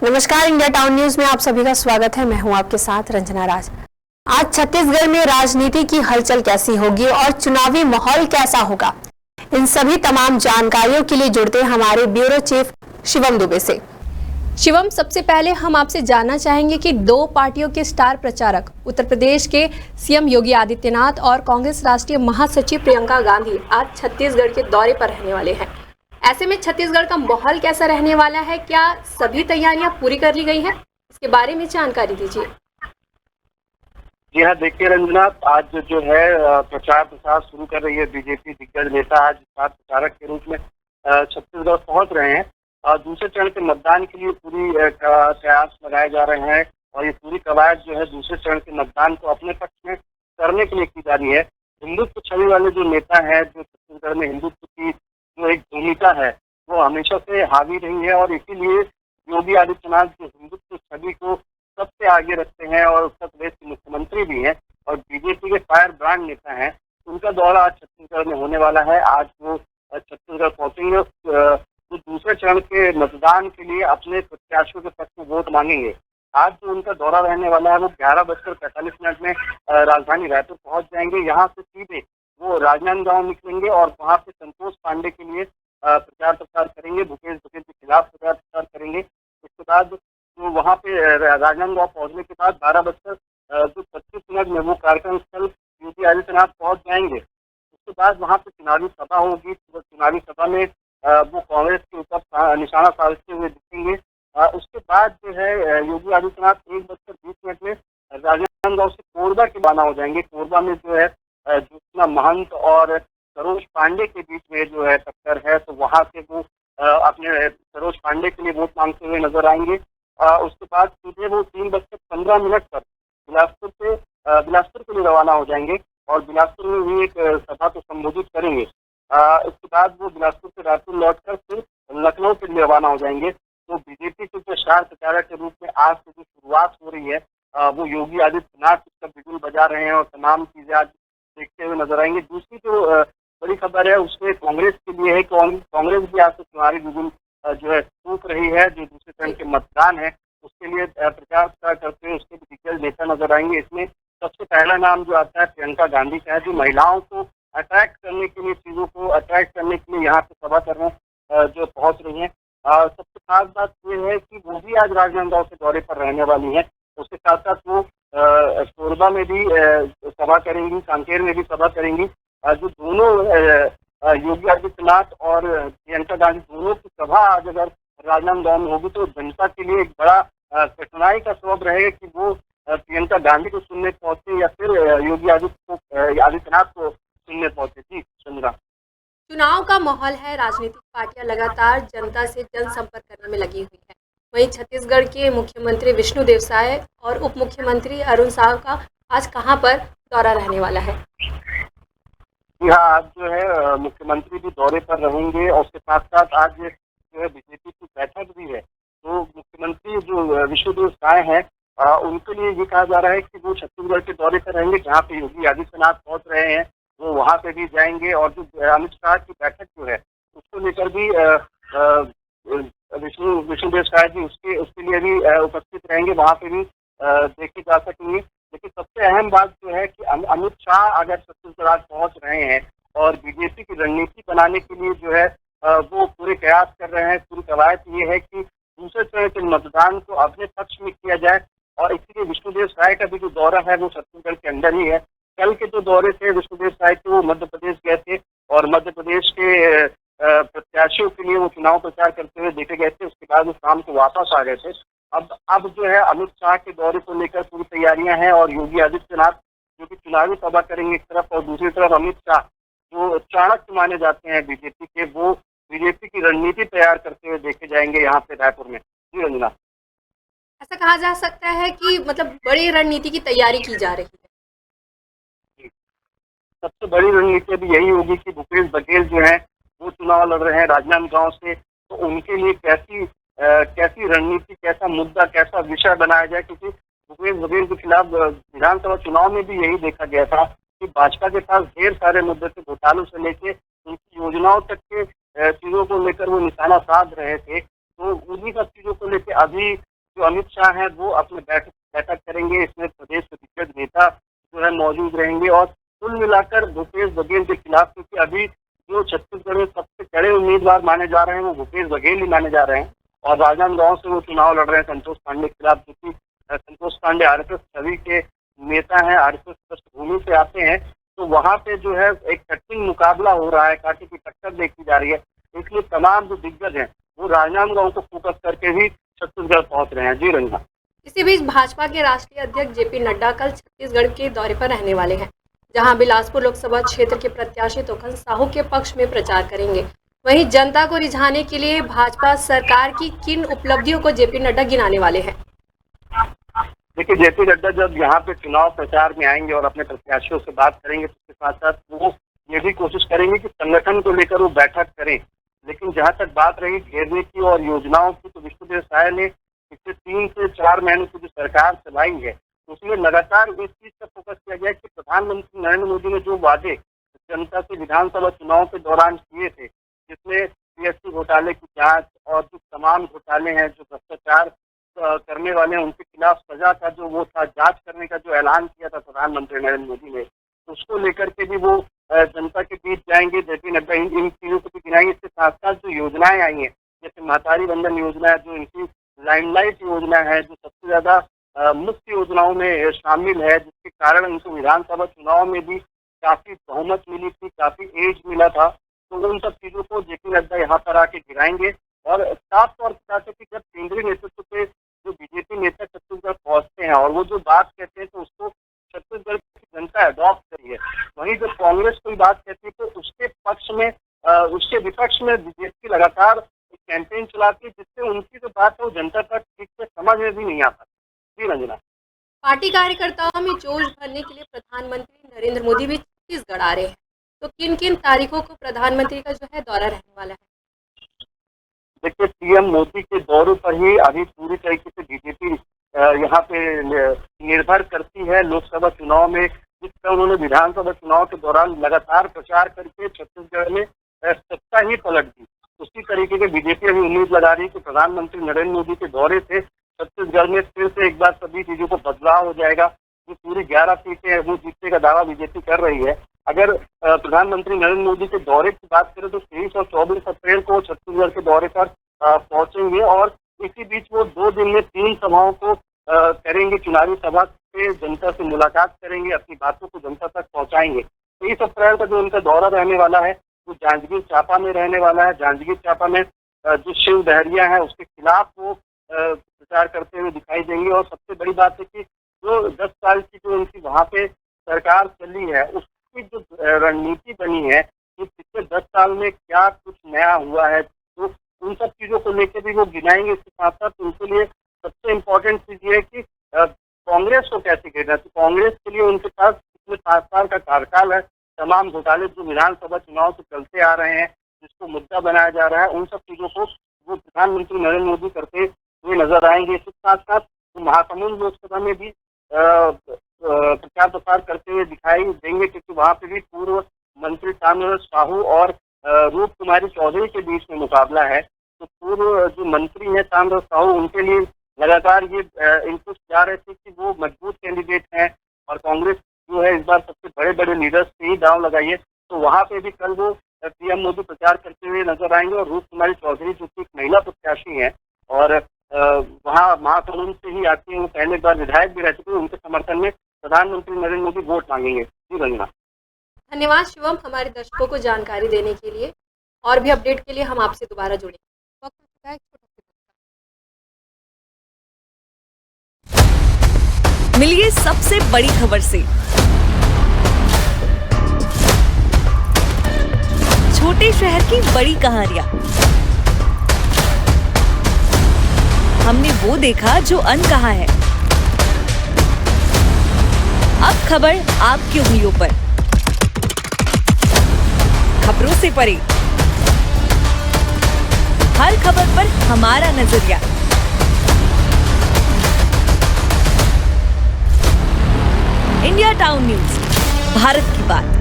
नमस्कार, India town news में आप सभी का स्वागत है। मैं हूं आपके साथ रंजना राज। आज छत्तीसगढ़ में राजनीति की हलचल कैसी होगी और चुनावी माहौल कैसा होगा, इन सभी तमाम जानकारियों के लिए जुड़ते हैं हमारे ब्यूरो चीफ शिवम दुबे से। शिवम, सबसे पहले हम आपसे जानना चाहेंगे कि दो पार्टियों के स्टार प्रचारक उत्तर प्रदेश के सीएम योगी आदित्यनाथ और कांग्रेस राष्ट्रीय महासचिव प्रियंका गांधी आज छत्तीसगढ़ के दौरे पर रहने वाले हैं। ऐसे में छत्तीसगढ़ का माहौल कैसा रहने वाला है? क्या सभी तैयारियां पूरी कर ली गई हैं? इसके बारे में जानकारी दीजिए। जी हाँ, देखिए रंजना, आज जो है प्रचार प्रसार शुरू कर रही है बीजेपी दिग्गज नेता आज स्टार प्रचारक के रूप में छत्तीसगढ़ पहुंच रहे हैं। दूसरे चरण के मतदान के लिए पूरी प्रयास लगाए जा रहे हैं और ये पूरी कवायद जो है दूसरे चरण के मतदान को अपने पक्ष में करने के लिए की जा रही है। हिंदुत्व छवि वाले जो नेता है, जो छत्तीसगढ़ में हिंदुत्व की जो एक भूमिका है वो हमेशा से हावी रही है और इसीलिए योगी आदित्यनाथ जो हिंदुत्व छवि को सबसे आगे रखते हैं और उत्तर प्रदेश के मुख्यमंत्री भी हैं और बीजेपी के फायर ब्रांड नेता हैं। उनका दौरा आज छत्तीसगढ़ में होने वाला है। आज वो छत्तीसगढ़ पहुंचेंगे, जो दूसरे चरण के मतदान के लिए अपने प्रत्याशियों के पक्ष में वोट मांगेंगे। आज जो उनका दौरा रहने वाला है वो 11:45 में राजधानी रायपुर पहुंच जाएंगे। यहाँ से सीधे वो राजनांदगांव निकलेंगे और वहाँ पे संतोष पांडे के लिए प्रचार प्रसार करेंगे, भूपेश बघेल के खिलाफ प्रचार प्रसार करेंगे। इसके बाद तो वहाँ पे राजनांदगांव पहुंचने के बाद 12:25 में वो कार्यक्रम स्थल योगी आदित्यनाथ पहुंच जाएंगे। उसके बाद वहाँ पे चुनावी सभा होगी। चुनावी सभा में वो कांग्रेस के ऊपर निशाना साधते हुए दिखेंगे। उसके बाद जो है योगी आदित्यनाथ 1:20 में राजनांदगांव से कोरबा के रवाना हो जाएंगे। कोरबा में जो है ज्योत्सना महंत और सरोज पांडे के बीच में जो है टक्कर है, तो वहां से वो अपने सरोज पांडे के लिए वोट मांगते हुए नजर आएंगे। उसके बाद सीधे वो 3:15 पर बिलासपुर के लिए रवाना हो जाएंगे और बिलासपुर में भी एक सभा को संबोधित करेंगे। इसके बाद वो बिलासपुर से रायपुर लौटकर फिर लखनऊ के लिए रवाना हो जाएंगे। तो बीजेपी के जो स्टार प्रचारक के रूप में आज से जो शुरुआत हो रही है वो योगी आदित्यनाथ इसका बिगुल बजा रहे हैं और तमाम चीजें आज देखते हुए नजर आएंगे। दूसरी जो बड़ी खबर है उसमें कांग्रेस के लिए है। कांग्रेस भी आज से चुनावी बिगुल जो है फूंक रही है। जो दूसरे चरण के मतदान है उसके लिए प्रचार प्रसार करते हुए उसके दिग्गज नेता नजर आएंगे। इसमें सबसे पहला नाम जो आता है प्रियंका गांधी का है, जो महिलाओं को अट्रैक्ट करने के लिए, चीजों को अट्रैक्ट करने के लिए यहाँ पे सभा करने जो पहुंच रही है। सबसे खास बात ये है कि वो भी आज राजनांदगांव के दौरे पर रहने वाली है। उसके साथ साथ वो कोरबा में भी सभा करेंगी, कांकेर में भी सभा करेंगी। जो दोनों योगी आदित्यनाथ और प्रियंका गांधी दोनों की सभा आज अगर राजनांदगांव में होगी तो जनता के लिए एक बड़ा कठिनाई का सबब रहेगा कि वो प्रियंका गांधी को सुनने पहुंचे या फिर योगी आदित्यनाथ को सुनने पहुंचे। जी चंद्रा, चुनाव का माहौल है, राजनीतिक पार्टियां लगातार जनता से जनसंपर्क करने में लगी हुई है। वहीं छत्तीसगढ़ के मुख्यमंत्री विष्णुदेव साय और उप मुख्यमंत्री अरुण साव का आज कहां पर दौरा रहने वाला है? जी हाँ, आज जो है मुख्यमंत्री भी दौरे पर रहेंगे और उसके साथ साथ आज जो है बीजेपी की बैठक भी है। तो मुख्यमंत्री जो विष्णुदेव साय है उनके लिए ये कहा जा रहा है कि वो छत्तीसगढ़ के दौरे पर रहेंगे। जहाँ पे योगी आदित्यनाथ पहुंच रहे हैं वो वहाँ पे भी जाएंगे और जो अमित शाह की बैठक जो है उसको लेकर भी विष्णुदेव साय जी उसके लिए भी उपस्थित रहेंगे। वहाँ पे भी देखे जा सकेंगे। लेकिन सबसे अहम बात जो है कि अमित शाह अगर छत्तीसगढ़ आज पहुंच रहे हैं और बीजेपी की रणनीति बनाने के लिए जो है वो पूरे प्रयास कर रहे हैं। पूरी कवायद ये है कि दूसरे चरण के मतदान को अपने पक्ष में किया जाए और इसीलिए विष्णुदेव साय का भी जो दौरा है वो छत्तीसगढ़ के अंदर ही है। कल के जो दौरे थे विष्णुदेव साय के वो मध्य प्रदेश गए थे और मध्य प्रदेश के प्रत्याशियों के लिए वो चुनाव प्रचार करते हुए देखे गए थे। उसके बाद वो शाम को वापस आ गए थे। अब जो है अमित शाह के दौरे को लेकर पूरी तैयारियां हैं और योगी आदित्यनाथ जो कि चुनावी सभा करेंगे एक तरफ और दूसरी तरफ अमित शाह जो चाणक्य माने जाते हैं बीजेपी के, वो बीजेपी की रणनीति तैयार करते हुए देखे जाएंगे यहाँ पे रायपुर में। जी रंजना, ऐसा कहा जा सकता है कि मतलब बड़ी रणनीति की तैयारी की जा रही है। सबसे बड़ी रणनीति भी यही होगी कि भूपेश बघेल जो है वो चुनाव लड़ रहे हैं राजनांदगांव से, तो उनके लिए कैसी रणनीति, कैसा मुद्दा, कैसा विषय बनाया जाए। क्योंकि भूपेश बघेल के खिलाफ विधानसभा चुनाव में भी यही देखा गया था कि भाजपा के पास ढेर सारे मुद्दे थे, घोटालों से लेके उनकी योजनाओं तक के चीजों को लेकर वो निशाना साध रहे थे। तो उन्हीं सब चीजों को लेकर अभी जो अमित शाह हैं वो अपने बैठक करेंगे। इसमें प्रदेश के दिग्गज नेता जो है मौजूद रहेंगे और कुल मिलाकर भूपेश बघेल के खिलाफ, क्योंकि अभी जो छत्तीसगढ़ में सबसे कड़े उम्मीदवार माने जा रहे हैं वो भूपेश बघेल ही माने जा रहे हैं और राजनांदगांव से वो चुनाव लड़ रहे हैं संतोष पांडे के खिलाफ, क्योंकि संतोष पांडे आरएसएस छवि के नेता हैं, आरएसएस पृष्ठभूमि से आते हैं। तो वहां पे जो है एक कठिन मुकाबला हो रहा है, कांटे की टक्कर देखी जा रही है। इसलिए तमाम जो दिग्गज हैं वो राजनांदगांव को फोकस करके भी छत्तीसगढ़ पहुंच रहे हैं। जी रंजना। इसी बीच भाजपा के राष्ट्रीय अध्यक्ष जेपी नड्डा कल छत्तीसगढ़ के दौरे पर रहने वाले हैं, जहां बिलासपुर लोकसभा क्षेत्र के प्रत्याशी तोखन साहू के पक्ष में प्रचार करेंगे। वहीं जनता को रिझाने के लिए भाजपा सरकार की किन उपलब्धियों को जेपी नड्डा गिनाने वाले हैं? देखिए, जेपी नड्डा जब यहाँ पे चुनाव प्रचार में आएंगे और अपने प्रत्याशियों से बात करेंगे तो उसके साथ साथ वो ये भी कोशिश करेंगे कि संगठन को लेकर वो बैठक करें। लेकिन जहाँ तक बात रही घेरने की और योजनाओं की, तो विष्णुदेव साय ने पिछले 3 से 4 महीनों की जो सरकार चलाई है उसमें लगातार इस चीज पर फोकस किया गया कि प्रधानमंत्री नरेंद्र मोदी ने जो वादे जनता से विधानसभा चुनाव के दौरान किए थे, जिसमें पीएससी घोटाले की जांच और जो तमाम घोटाले हैं, जो भ्रष्टाचार करने वाले हैं उनके खिलाफ सजा का जो वो था, जांच करने का जो ऐलान किया था प्रधानमंत्री नरेंद्र मोदी ने, उसको लेकर के भी वो जनता के बीच जाएंगे। जेपी नड्डा इन चीजों को भी गिनाएंगे। इसके साथ साथ जो योजनाएं आई हैं, जैसे महतारी बंधन योजना है, जो इनकी लाइमलाइट योजना है, जो सबसे ज्यादा मुख्य योजनाओं में शामिल है, जिसके कारण उनको विधानसभा चुनाव में भी काफी बहुमत मिली थी, काफी एज मिला था। तो उन सब चीजों को जेपी नड्डा यहाँ पर आके गिराएंगे और साफ तौर पर कहते हैं कि जब केंद्रीय नेतृत्व पे जो बीजेपी नेता छत्तीसगढ़ पहुंचते हैं और वो जो बात कहते हैं तो उसको छत्तीसगढ़ की जनता अडॉप्ट करी है। वहीं जब कांग्रेस कोई बात कहती है तो उसके पक्ष में, उसके विपक्ष में बीजेपी लगातार कैंपेन चलाती है, जिससे उनकी जो बात है वो जनता तक ठीक से समझ में भी नहीं आता। जी रंजना। पार्टी कार्यकर्ताओं में जोश भरने के लिए प्रधानमंत्री नरेंद्र मोदी भी छत्तीसगढ़ आ रहे हैं, तो किन किन तारीखों को प्रधानमंत्री का जो है दौरा रहने वाला है? देखिए, पीएम मोदी के दौरे पर ही अभी पूरी तरीके से बीजेपी यहाँ पे निर्भर करती है। लोकसभा चुनाव में जिस तरह उन्होंने विधानसभा चुनाव के दौरान लगातार प्रचार करके छत्तीसगढ़ में सत्ता ही पलट दी, उसी तरीके के बीजेपी अभी उम्मीद लगा रही है कि प्रधानमंत्री नरेंद्र मोदी के दौरे से छत्तीसगढ़ में फिर से एक बार सभी चीजों को बदलाव हो जाएगा। जो पूरी 11 सीटें हैं वो जीतने का दावा बीजेपी कर रही है। अगर प्रधानमंत्री नरेंद्र मोदी के दौरे की बात करें तो 23 और 24 अप्रैल को छत्तीसगढ़ के दौरे पर पहुंचेंगे और इसी बीच वो 2 दिन में 3 सभाओं को करेंगे। चुनावी सभा से जनता से मुलाकात करेंगे, अपनी बातों को जनता तक पहुंचाएंगे। 23 अप्रैल का जो उनका दौरा रहने वाला है वो जांजगीर चांपा में रहने वाला है। जांजगीर चांपा में जो शिव डहरिया है उसके खिलाफ वो प्रचार करते हुए दिखाई देंगे। और सबसे बड़ी बात है कि जो 10 साल की जो उनकी वहाँ पे सरकार चली है उसकी जो रणनीति बनी है कि पिछले 10 साल में क्या कुछ नया हुआ है, तो उन सब चीजों को लेकर भी वो गिनाएंगे। इसके साथ साथ उनके लिए सबसे इम्पोर्टेंट चीज ये है कि कांग्रेस को कैसे गिरना है। तो कांग्रेस के लिए उनके पास पिछले 7 साल का कार्यकाल है, तमाम घोटाले जो विधानसभा चुनाव से चलते आ रहे हैं, जिसको मुद्दा बनाया जा रहा है, उन सब चीजों को वो प्रधानमंत्री नरेंद्र मोदी करते हुए नजर आएंगे। इसके साथ साथ तो महासमुंद लोकसभा में भी प्रचार प्रसार करते हुए दिखाई देंगे, क्योंकि वहाँ पे भी पूर्व मंत्री ताम्रध्वज साहू और रूप कुमारी चौधरी के बीच में मुकाबला है। तो पूर्व जो मंत्री हैं ताम्रध्वज साहू, उनके लिए लगातार ये इनपुट जा रहे थे कि वो मजबूत कैंडिडेट हैं और कांग्रेस जो है इस बार सबसे बड़े बड़े लीडर्स पे ही दांव लगाइए। तो वहाँ पे भी कल वो पीएम मोदी प्रचार करते हुए नजर आएंगे और रूप कुमारी चौधरी जो की एक महिला प्रत्याशी है और वहाँ महासमुंद से ही आती है, वो पहले बार विधायक भी रह चुके हैं, उनके समर्थन में प्रधानमंत्री नरेंद्र मोदी वोट मांगेंगे। जी रंजना। धन्यवाद शिवम, हमारे दर्शकों को जानकारी देने के लिए। और भी अपडेट के लिए हम आपसे दोबारा जुड़ेंगे। मिलिए सबसे बड़ी खबर से, छोटे शहर की बड़ी कहानियां। हमने वो देखा जो अनकहा है। अब खबर आपकी उंगलियों पर, खबरों से परे, हर खबर पर हमारा नजरिया। इंडिया टाउन न्यूज, भारत की बात।